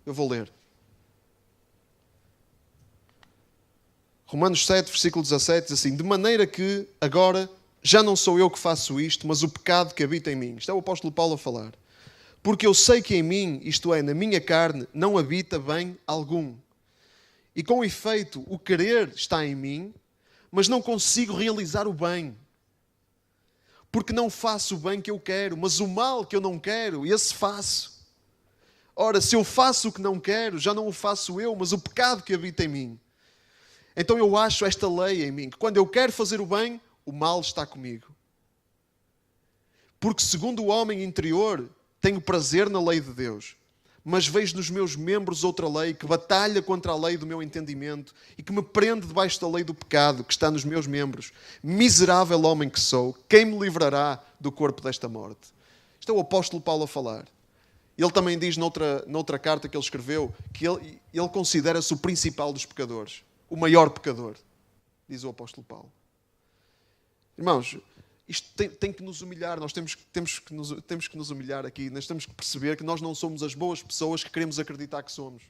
Eu vou ler. Romanos 7, versículo 17, diz assim: de maneira que agora já não sou eu que faço isto, mas o pecado que habita em mim. Isto é o apóstolo Paulo a falar. Porque eu sei que em mim, isto é, na minha carne, não habita bem algum. E com efeito, o querer está em mim, mas não consigo realizar o bem. Porque não faço o bem que eu quero, mas o mal que eu não quero, esse faço. Ora, se eu faço o que não quero, já não o faço eu, mas o pecado que habita em mim. Então eu acho esta lei em mim, que quando eu quero fazer o bem, o mal está comigo. Porque segundo o homem interior, tenho prazer na lei de Deus, mas vejo nos meus membros outra lei que batalha contra a lei do meu entendimento e que me prende debaixo da lei do pecado que está nos meus membros. Miserável homem que sou, quem me livrará do corpo desta morte? Isto é o apóstolo Paulo a falar. Ele também diz noutra carta que ele escreveu que ele considera-se o principal dos pecadores, o maior pecador, diz o apóstolo Paulo. Irmãos, isto tem que nos humilhar, nós temos que nos humilhar aqui, nós temos que perceber que nós não somos as boas pessoas que queremos acreditar que somos.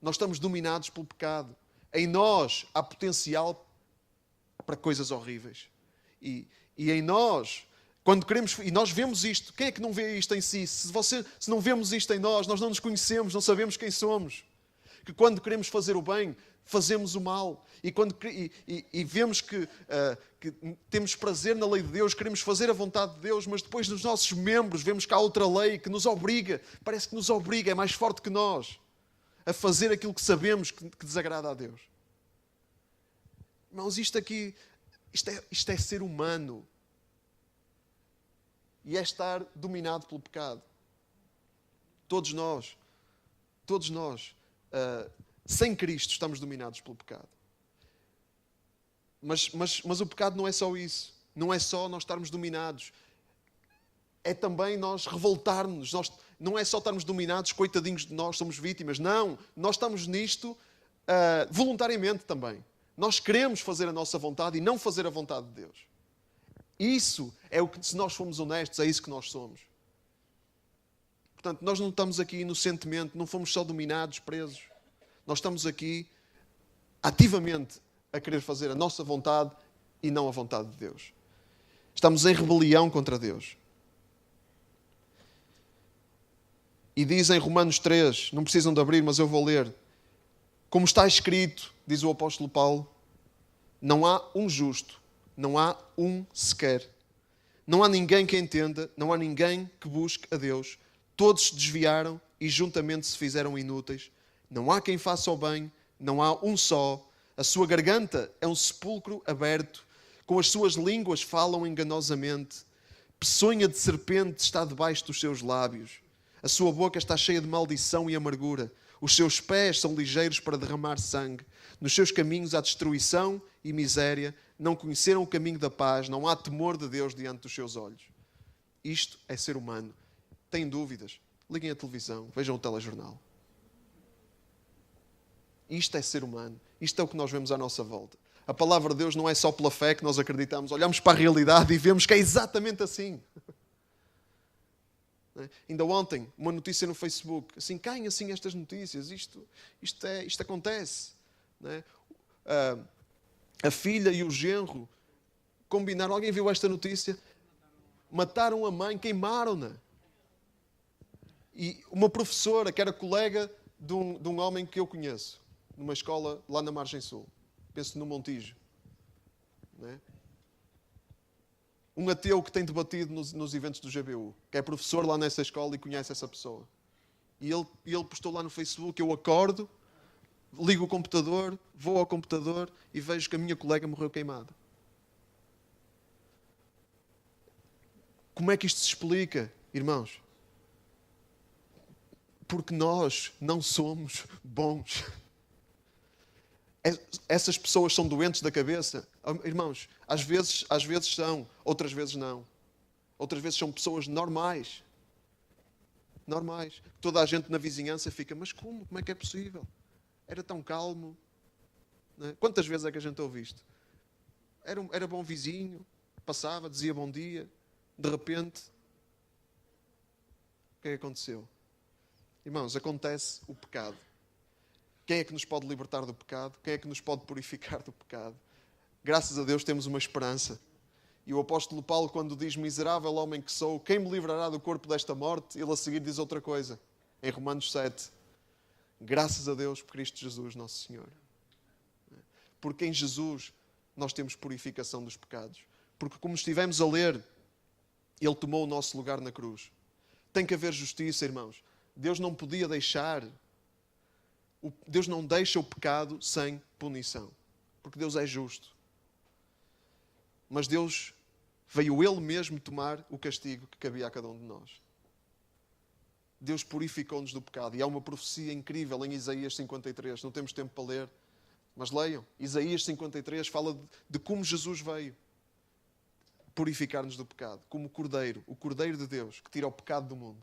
Nós estamos dominados pelo pecado. Em nós há potencial para coisas horríveis. E em nós, quando queremos, e nós vemos isto, quem é que não vê isto em si? Se não vemos isto em nós não nos conhecemos, não sabemos quem somos. Que quando queremos fazer o bem, fazemos o mal. E vemos que temos prazer na lei de Deus, queremos fazer a vontade de Deus, mas depois nos nossos membros vemos que há outra lei que nos obriga, parece que nos obriga, é mais forte que nós, a fazer aquilo que sabemos que desagrada a Deus. Irmãos, isto é ser humano. E é estar dominado pelo pecado. Todos nós, sem Cristo, estamos dominados pelo pecado. Mas o pecado não é só isso. Não é só nós estarmos dominados. É também nós revoltarmos. Não é só estarmos dominados, coitadinhos de nós, somos vítimas. Não, nós estamos nisto voluntariamente também. Nós queremos fazer a nossa vontade e não fazer a vontade de Deus. Isso é o que, se nós formos honestos, é isso que nós somos. Portanto, nós não estamos aqui inocentemente, não fomos só dominados, presos. Nós estamos aqui ativamente a querer fazer a nossa vontade e não a vontade de Deus. Estamos em rebelião contra Deus. E diz em Romanos 3, não precisam de abrir, mas eu vou ler. Como está escrito, diz o apóstolo Paulo, não há um justo, não há um sequer. Não há ninguém que entenda, não há ninguém que busque a Deus. Todos se desviaram e juntamente se fizeram inúteis. Não há quem faça o bem, não há um só. A sua garganta é um sepulcro aberto. Com as suas línguas falam enganosamente. Peçonha de serpente está debaixo dos seus lábios. A sua boca está cheia de maldição e amargura. Os seus pés são ligeiros para derramar sangue. Nos seus caminhos há destruição e miséria. Não conheceram o caminho da paz. Não há temor de Deus diante dos seus olhos. Isto é ser humano. Têm dúvidas? Liguem a televisão. Vejam o telejornal. Isto é ser humano. Isto é o que nós vemos à nossa volta. A palavra de Deus não é só pela fé que nós acreditamos. Olhamos para a realidade e vemos que é exatamente assim. Ainda ontem, uma notícia no Facebook. Assim, caem assim estas notícias. Isto acontece. A filha e o genro combinaram. Alguém viu esta notícia? Mataram a mãe, queimaram-na. E uma professora, que era colega de um homem que eu conheço, numa escola lá na Margem Sul. Penso no Montijo. Não é? Um ateu que tem debatido nos eventos do GBU, que é professor lá nessa escola e conhece essa pessoa. E ele postou lá no Facebook, eu acordo, ligo o computador, vou ao computador e vejo que a minha colega morreu queimada. Como é que isto se explica, irmãos? Porque nós não somos bons. Essas pessoas são doentes da cabeça. Irmãos, às vezes são, outras vezes não. Outras vezes são pessoas normais. Normais. Toda a gente na vizinhança fica, mas como? Como é que é possível? Era tão calmo. Não é? Quantas vezes é que a gente ouve isto? Era bom vizinho, passava, dizia bom dia. De repente, o que é que aconteceu? Irmãos, acontece o pecado. Quem é que nos pode libertar do pecado? Quem é que nos pode purificar do pecado? Graças a Deus temos uma esperança. E o apóstolo Paulo, quando diz, miserável homem que sou, quem me livrará do corpo desta morte? Ele a seguir diz outra coisa. Em Romanos 7. Graças a Deus por Cristo Jesus, nosso Senhor. Porque em Jesus nós temos purificação dos pecados. Porque como estivemos a ler, Ele tomou o nosso lugar na cruz. Tem que haver justiça, irmãos. Deus não podia deixar... Deus não deixa o pecado sem punição. Porque Deus é justo. Mas Deus veio Ele mesmo tomar o castigo que cabia a cada um de nós. Deus purificou-nos do pecado. E há uma profecia incrível em Isaías 53. Não temos tempo para ler. Mas leiam. Isaías 53 fala de como Jesus veio purificar-nos do pecado. Como o Cordeiro de Deus, que tira o pecado do mundo.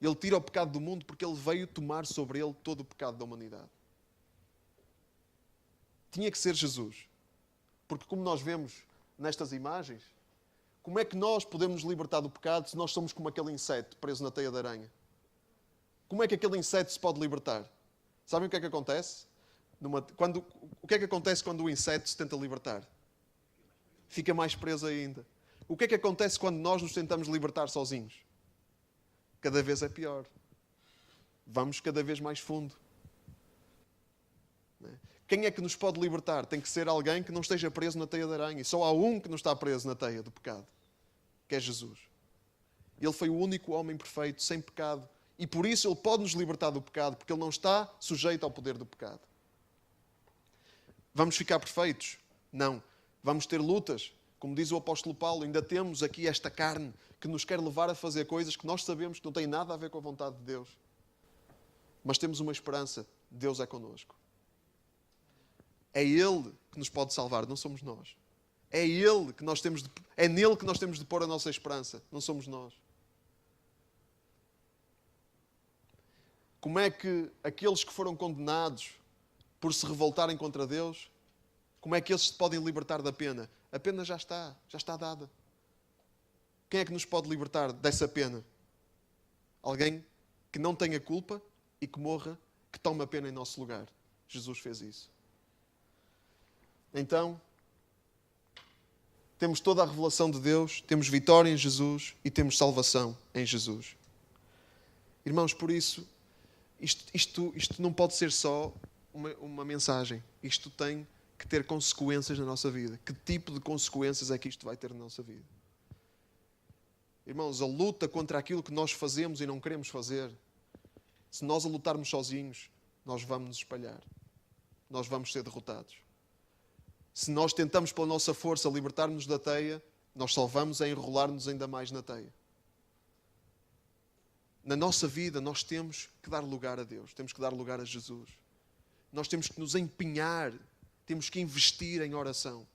Ele tira o pecado do mundo porque Ele veio tomar sobre Ele todo o pecado da humanidade. Tinha que ser Jesus. Porque como nós vemos nestas imagens, como é que nós podemos nos libertar do pecado se nós somos como aquele inseto preso na teia de aranha? Como é que aquele inseto se pode libertar? Sabem o que é que acontece? O que é que acontece quando o inseto se tenta libertar? Fica mais preso ainda. O que é que acontece quando nós nos tentamos libertar sozinhos? Cada vez é pior. Vamos cada vez mais fundo. Quem é que nos pode libertar? Tem que ser alguém que não esteja preso na teia de aranha. E só há um que não está preso na teia do pecado, que é Jesus. Ele foi o único homem perfeito, sem pecado. E por isso Ele pode nos libertar do pecado, porque Ele não está sujeito ao poder do pecado. Vamos ficar perfeitos? Não. Vamos ter lutas. Como diz o apóstolo Paulo, ainda temos aqui esta carne que nos quer levar a fazer coisas que nós sabemos que não têm nada a ver com a vontade de Deus. Mas temos uma esperança. Deus é connosco. É Ele que nos pode salvar, não somos nós. É nele que nós temos de pôr a nossa esperança, não somos nós. Como é que aqueles que foram condenados por se revoltarem contra Deus, como é que eles se podem libertar da pena? A pena já está dada. Quem é que nos pode libertar dessa pena? Alguém que não tenha culpa e que morra, que tome a pena em nosso lugar. Jesus fez isso. Então, temos toda a revelação de Deus, temos vitória em Jesus e temos salvação em Jesus. Irmãos, por isso, isto não pode ser só uma mensagem. Isto tem que ter consequências na nossa vida. Que tipo de consequências é que isto vai ter na nossa vida? Irmãos, a luta contra aquilo que nós fazemos e não queremos fazer, se nós a lutarmos sozinhos, nós vamos nos espalhar. Nós vamos ser derrotados. Se nós tentamos pela nossa força libertar-nos da teia, nós só vamos a enrolar-nos ainda mais na teia. Na nossa vida, nós temos que dar lugar a Deus. Temos que dar lugar a Jesus. Nós temos que nos empenhar. Temos que investir em oração.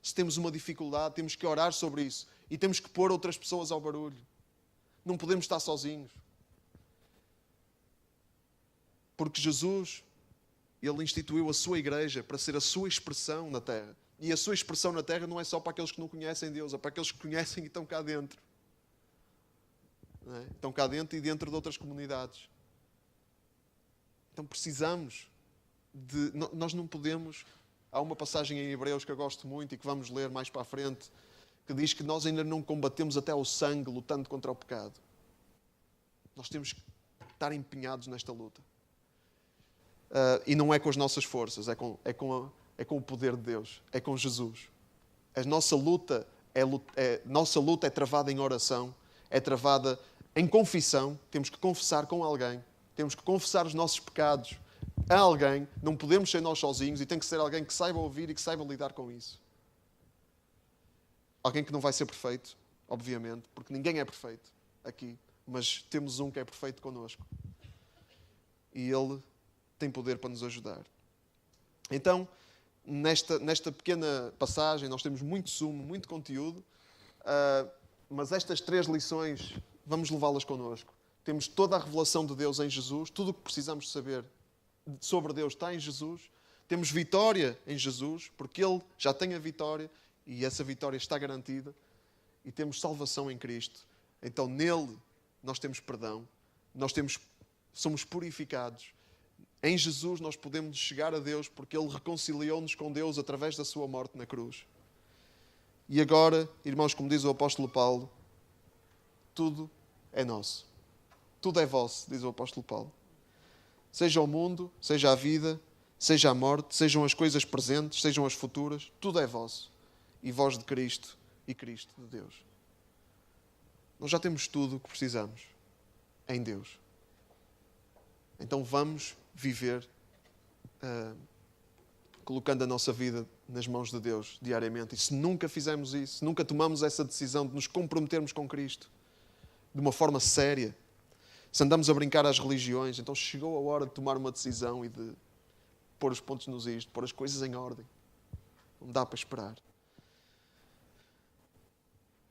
Se temos uma dificuldade, temos que orar sobre isso. E temos que pôr outras pessoas ao barulho. Não podemos estar sozinhos. Porque Jesus, Ele instituiu a sua igreja para ser a sua expressão na terra. E a sua expressão na terra não é só para aqueles que não conhecem Deus, é para aqueles que conhecem e estão cá dentro. Não é? Estão cá dentro e dentro de outras comunidades. Então precisamos de... Nós não podemos... Há uma passagem em Hebreus que eu gosto muito e que vamos ler mais para a frente, que diz que nós ainda não combatemos até ao sangue lutando contra o pecado. Nós temos que estar empenhados nesta luta. E não é com as nossas forças, é com o poder de Deus, é com Jesus. A nossa luta é travada em oração, é travada em confissão. Temos que confessar com alguém, temos que confessar os nossos pecados a alguém. Não podemos ser nós sozinhos e tem que ser alguém que saiba ouvir e que saiba lidar com isso. Alguém que não vai ser perfeito, obviamente, porque ninguém é perfeito aqui, mas temos um que é perfeito connosco. E Ele tem poder para nos ajudar. Então, nesta pequena passagem, nós temos muito sumo, muito conteúdo, mas estas 3 lições, vamos levá-las connosco. Temos toda a revelação de Deus em Jesus, tudo o que precisamos saber sobre Deus está em Jesus. Temos vitória em Jesus, porque Ele já tem a vitória e essa vitória está garantida. E temos salvação em Cristo. Então, nele, nós temos perdão, somos purificados. Em Jesus nós podemos chegar a Deus porque Ele reconciliou-nos com Deus através da sua morte na cruz. E agora, irmãos, como diz o apóstolo Paulo, tudo é nosso. Tudo é vosso, diz o apóstolo Paulo. Seja o mundo, seja a vida, seja a morte, sejam as coisas presentes, sejam as futuras, tudo é vosso. E vós de Cristo e Cristo de Deus. Nós já temos tudo o que precisamos em Deus. Então vamos viver colocando a nossa vida nas mãos de Deus diariamente. E se nunca fizermos isso, se nunca tomamos essa decisão de nos comprometermos com Cristo de uma forma séria, se andamos a brincar às religiões, então chegou a hora de tomar uma decisão e de pôr os pontos nos is, de pôr as coisas em ordem. Não dá para esperar.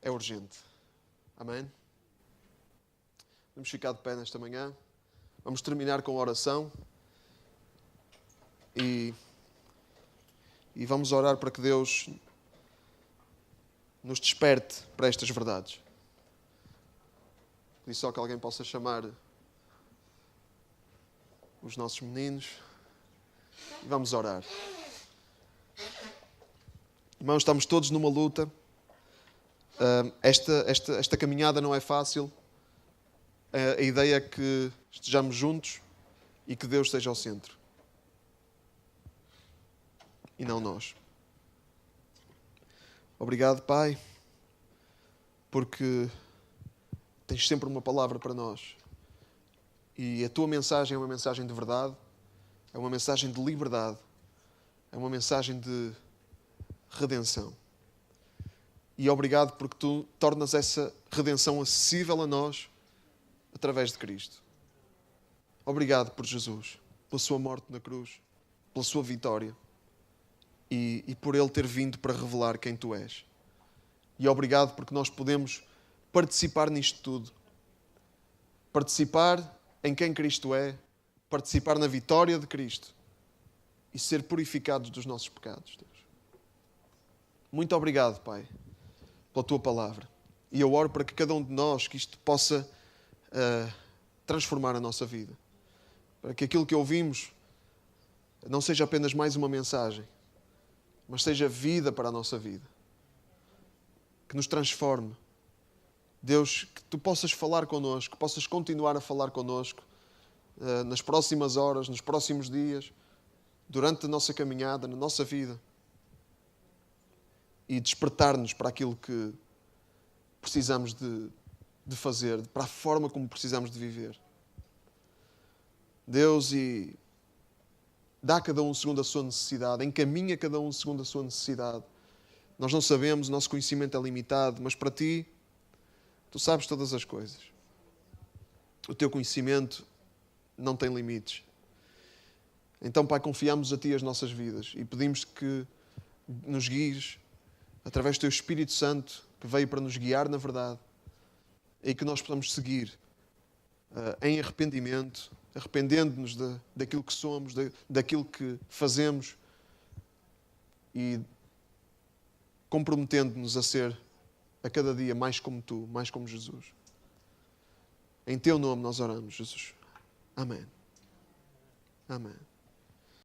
É urgente. Amém? Vamos ficar de pé nesta manhã. Vamos terminar com a oração. E vamos orar para que Deus nos desperte para estas verdades. E só que alguém possa chamar os nossos meninos. E vamos orar. Irmãos, estamos todos numa luta. Esta caminhada não é fácil. A ideia é que estejamos juntos e que Deus esteja ao centro. E não nós. Obrigado, Pai, porque tens sempre uma palavra para nós. E a tua mensagem é uma mensagem de verdade, é uma mensagem de liberdade, é uma mensagem de redenção. E obrigado porque tu tornas essa redenção acessível a nós através de Cristo. Obrigado por Jesus, pela sua morte na cruz, pela sua vitória e por Ele ter vindo para revelar quem tu és. E obrigado porque nós podemos participar nisto tudo. Participar em quem Cristo é, participar na vitória de Cristo e ser purificados dos nossos pecados, Deus. Muito obrigado, Pai, pela tua palavra. E eu oro para que cada um de nós, que isto possa transformar a nossa vida. Para que aquilo que ouvimos não seja apenas mais uma mensagem, mas seja vida para a nossa vida. Que nos transforme. Deus, que Tu possas falar connosco, que possas continuar a falar connosco nas próximas horas, nos próximos dias, durante a nossa caminhada, na nossa vida. E despertar-nos para aquilo que precisamos de fazer, para a forma como precisamos de viver. Deus, e dá a cada um segundo a sua necessidade, encaminha cada um segundo a sua necessidade. Nós não sabemos, o nosso conhecimento é limitado, mas para Ti, Tu sabes todas as coisas. O Teu conhecimento não tem limites. Então, Pai, confiamos a Ti as nossas vidas e pedimos que nos guies através do Teu Espírito Santo, que veio para nos guiar na verdade, e que nós possamos seguir em arrependimento, arrependendo-nos daquilo que somos, daquilo que fazemos e comprometendo-nos a ser a cada dia mais como Tu, mais como Jesus. Em Teu nome nós oramos, Jesus. Amém. Amém.